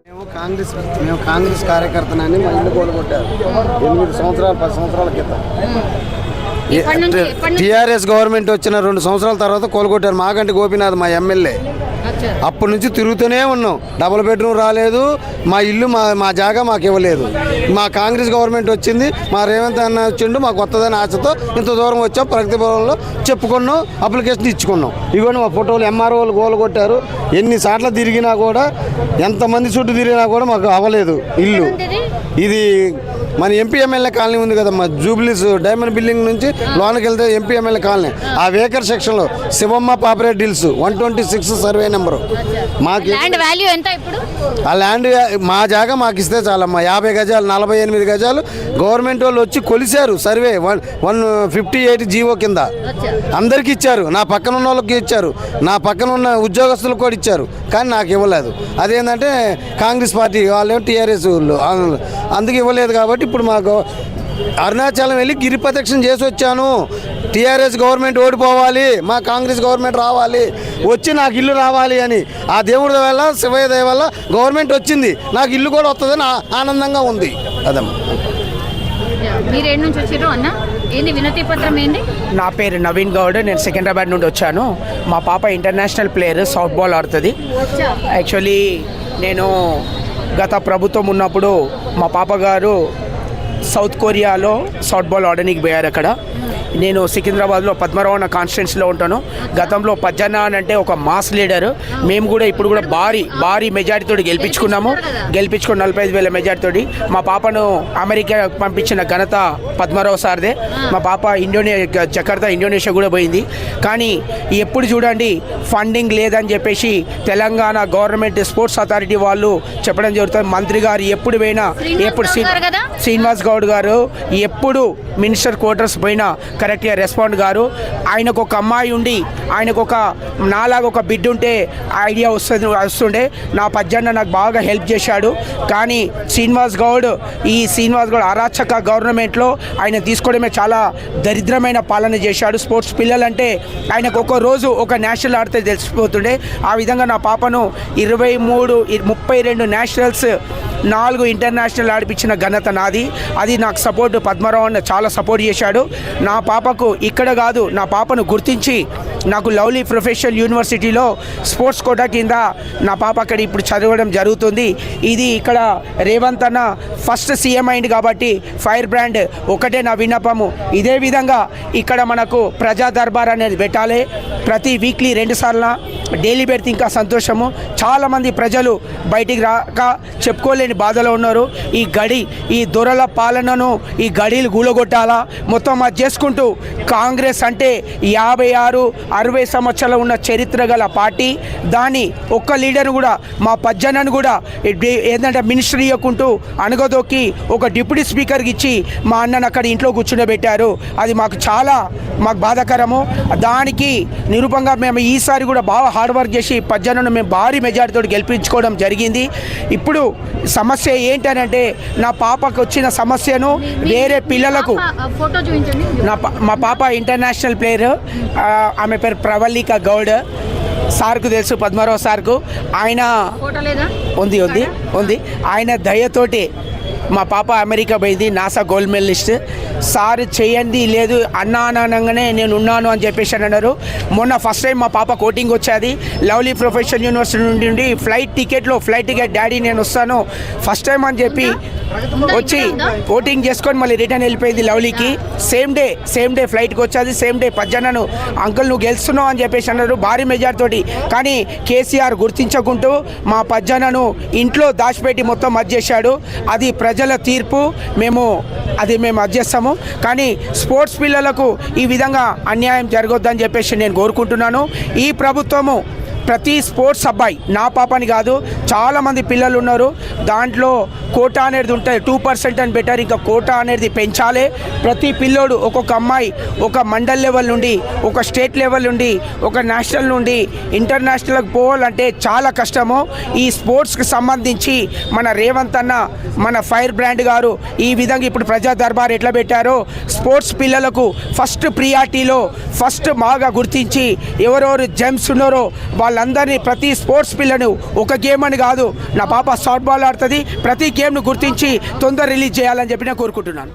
మేము కాంగ్రెస్ కార్యకర్తనని మా ఇల్లు కోలుకొట్టారు 8 సంవత్సరాలు 10 సంవత్సరాల క్రితం. టీఆర్ఎస్ గవర్నమెంట్ వచ్చిన 2 సంవత్సరాల తర్వాత కోలుకొట్టారు. మాగంటి గోపీనాథ్ మా ఎమ్మెల్యే. అప్పటి నుంచి తిరుగుతూనే ఉన్నాం. డబుల్ బెడ్రూమ్ రాలేదు, మా ఇల్లు మా జాగా మాకు ఇవ్వలేదు. మా కాంగ్రెస్ గవర్నమెంట్ వచ్చింది, మా రేవంత్ అన్న వచ్చిండు, మాకు కొత్తదని ఆశతో ఇంత దూరం వచ్చాం. ప్రగతి భవన్లో చెప్పుకున్నాం, అప్లికేషన్ ఇచ్చుకున్నాం. ఇవన్నీ మా ఫోటోలు ఎంఆర్ఓలు గోలగొట్టారు. ఎన్నిసార్లు తిరిగినా కూడా, ఎంతమంది చుట్టూ తిరిగినా కూడా మాకు అవ్వలేదు ఇల్లు. ఇది మన ఎంపీ ఎమ్మెల్యే కాలనీ ఉంది కదమ్మా, జూబ్లీస్ డైమండ్ బిల్డింగ్ నుంచి లోనికి వెళ్తే ఎంపీ ఎమ్మెల్యే కాలనీ, ఆ వేకర్ సెక్షన్లో శివమ్మ పాపరేట్ డీల్స్ 126 సర్వే నెంబరు. మాకు ఆ ల్యాండ్ మా జాగా మాకు ఇస్తే చాలమ్మా. 50 గజాలు 48 గజాలు గవర్నమెంట్ వాళ్ళు వచ్చి కొలిశారు. సర్వే 158 జీవో కింద అందరికి ఇచ్చారు. నా పక్కన ఉన్న వాళ్ళకి ఇచ్చారు, నా పక్కన ఉన్న ఉద్యోగస్తులకు కూడా ఇచ్చారు, కానీ నాకు ఇవ్వలేదు. అదేంటంటే కాంగ్రెస్ పార్టీ వాళ్ళేమో టీఆర్ఎస్ వాళ్ళు అందుకు ఇవ్వలేదు. కాబట్టి ఇప్పుడు మాకు అరుణాచలం వెళ్ళి గిరి ప్రదక్షిణ చేసి వచ్చాను. టీఆర్ఎస్ గవర్నమెంట్ ఓడిపోవాలి, మా కాంగ్రెస్ గవర్నమెంట్ రావాలి, వచ్చి నాకు ఇల్లు రావాలి అని. ఆ దేవుడి వల్ల, శివయ్య దయ వల్ల గవర్నమెంట్ వచ్చింది, నాకు ఇల్లు కూడా వస్తుందని ఆనందంగా ఉంది. అదమ్మా. నా పేరు నవీన్ గౌడ్, నేను సికింద్రాబాద్ నుండి వచ్చాను. మా పాప ఇంటర్నేషనల్ ప్లేయర్, సాఫ్ట్ బాల్ ఆడుతుంది. యాక్చువల్లీ నేను గత ప్రభుత్వం ఉన్నప్పుడు మా పాప గారు సౌత్ కొరియాలో సాఫ్ట్ బాల్ ఆడడానికి పోయారు. అక్కడ నేను సికింద్రాబాద్లో పద్మరావణ కాన్స్టిట్యున్సీలో ఉంటాను. గతంలో పజ్జన్న అంటే ఒక మాస్ లీడర్. మేము కూడా ఇప్పుడు కూడా భారీ మెజారిటీతో గెలిపించుకున్నాము. 45,000 మెజారిటీతోటి మా పాపను అమెరికా పంపించిన ఘనత పద్మరావు సార్దే. మా పాప జకార్తా ఇండోనేషియా కూడా పోయింది. కానీ ఎప్పుడు చూడండి ఫండింగ్ లేదని చెప్పేసి తెలంగాణ గవర్నమెంట్ స్పోర్ట్స్ అథారిటీ వాళ్ళు చెప్పడం జరుగుతుంది. మంత్రి గారు ఎప్పుడు పోయినా, ఎప్పుడు శ్రీనివాస్ గౌడ్ గారు ఎప్పుడు మినిస్టర్ క్వార్టర్స్ పోయినా కరెక్ట్గా రెస్పాండ్ గారు. ఆయనకు ఒక అమ్మాయి ఉండి, ఆయనకు ఒక నాలాగా ఒక బిడ్డ ఉంటే ఐడియా వస్తుండే. నా పజ్జన్న నాకు బాగా హెల్ప్ చేశాడు. కానీ శ్రీనివాస్ గౌడ్ అరాచక గవర్నమెంట్లో ఆయన తీసుకోవడమే చాలా దరిద్రమైన పాలన చేశాడు. స్పోర్ట్స్ పిల్లలంటే ఆయనకు ఒక రోజు ఒక నేషనల్ ఆడితే తెలిసిపోతుండే. ఆ విధంగా నా పాపను 32 నేషనల్స్ 4 ఇంటర్నేషనల్ ఆడిపించిన ఘనత నాది. అది నాకు సపోర్ట్ పద్మరావు అన్న చాలా సపోర్ట్ చేశాడు. నా పాపకు ఇక్కడ కాదు, నా పాపను గుర్తించి నాకు లవ్లీ ప్రొఫెషనల్ యూనివర్సిటీలో స్పోర్ట్స్ కోటా కింద నా పాప అక్కడ ఇప్పుడు చదవడం జరుగుతుంది. ఇది ఇక్కడ రేవంత్ అన్న ఫస్ట్ సీఎం అయింది కాబట్టి ఫైర్ బ్రాండ్ ఒకటే నా విన్నపము. ఇదే విధంగా ఇక్కడ మనకు ప్రజా దర్బార్ అనేది పెట్టాలి. ప్రతి వీక్లీ 2 సార్లు డైలీ పెడితే ఇంకా సంతోషము. చాలామంది ప్రజలు బయటికి రాక చెప్పుకోలేని బాధలో ఉన్నారు. ఈ దొరల పాలనను ఈ గడీలు గూలగొట్టాలా, మొత్తం అది చేసుకుంటూ కాంగ్రెస్ అంటే 56-60 సంవత్సరాలు ఉన్న చరిత్ర గల పార్టీ. దాని ఒక్క లీడర్ కూడా మా పజ్జనను కూడా ఏంటంటే మినిస్టర్ ఇవ్వకుంటూ అణగదొక్కి ఒక డిప్యూటీ స్పీకర్కి ఇచ్చి మా అన్నను అక్కడ ఇంట్లో కూర్చుండబెట్టారు. అది మాకు బాధాకరము. దానికి నిరూపంగా మేము ఈసారి కూడా బాగా హార్డ్ వర్క్ చేసి పజ్జనను మేము భారీ మెజారిటీతో గెలిపించుకోవడం జరిగింది. ఇప్పుడు సమస్య ఏంటనంటే నా పాపకు వచ్చిన సమస్యను వేరే పిల్లలకు, మా పాప ఇంటర్నేషనల్ ప్లేయర్, ఆమె పేరు ప్రవళిక గౌడ్. సార్కు తెలుసు, పద్మరావు సార్కు. ఆయన ఉంది ఆయన దయతోటి మా పాప అమెరికా పోయింది, నాసా గోల్డ్ మెడలిస్ట్. సార్ చేయండి లేదు అన్నానంగానే నేను ఉన్నాను అని చెప్పేసి అన్నారు. మొన్న ఫస్ట్ టైం మా పాప కోటింగ్ వచ్చేది లవ్లీ ప్రొఫెషనల్ యూనివర్సిటీ నుండి ఫ్లైట్ టికెట్ డాడీ నేను వస్తాను ఫస్ట్ టైం అని చెప్పి వచ్చి ఓటింగ్ చేసుకొని మళ్ళీ రిటర్న్ వెళ్ళిపోయింది లవ్లీకి. సేమ్ డే ఫ్లైట్కి వచ్చేది. సేమ్ డే పజ్జన్నను అంకుల్ నువ్వు గెలుస్తున్నావు అని చెప్పేసి అన్నారు భారీ మెజార్టీతోటి. కానీ కేసీఆర్ గుర్తించకుంటూ మా పజ్జన్నను ఇంట్లో దాచిపెట్టి మొత్తం చేశాడు. అది ప్రజల తీర్పు, మేము చేస్తాము. కానీ స్పోర్ట్స్ పిల్లలకు ఈ విధంగా అన్యాయం జరగొద్దని చెప్పేసి నేను కోరుకుంటున్నాను. ఈ ప్రభుత్వము ప్రతి స్పోర్ట్స్ అబ్బాయి, నా పాపని కాదు చాలామంది పిల్లలు ఉన్నారు, దాంట్లో కోటా అనేది ఉంటుంది 2% అని బెటర్. ఇంకా కోటా అనేది పెంచాలి. ప్రతి పిల్లోడు, ఒక్కొక్క అమ్మాయి ఒక మండల్ లెవెల్ నుండి, ఒక స్టేట్ లెవెల్ నుండి, ఒక నేషనల్ నుండి ఇంటర్నేషనల్కి పోవాలంటే చాలా కష్టము. ఈ స్పోర్ట్స్కి సంబంధించి మన రేవంత్ అన్న, మన ఫైర్ బ్రాండ్ గారు ఈ విధంగా ఇప్పుడు ప్రజా దర్బార్ ఎట్లా పెట్టారో స్పోర్ట్స్ పిల్లలకు ఫస్ట్ ప్రియారిటీలో బాగా గుర్తించి ఎవరెవరు జెమ్స్ ఉన్నారో వాళ్ళందరినీ ప్రతి స్పోర్ట్స్ పిల్లను ఒక గేమ్ అని కాదు, నా పాప షార్ట్ బాల్ ఆడుతుంది, ప్రతి గేమ్ను గుర్తించి తొందర రిలీజ్ చేయాలని చెప్పి నేను కోరుకుంటున్నాను.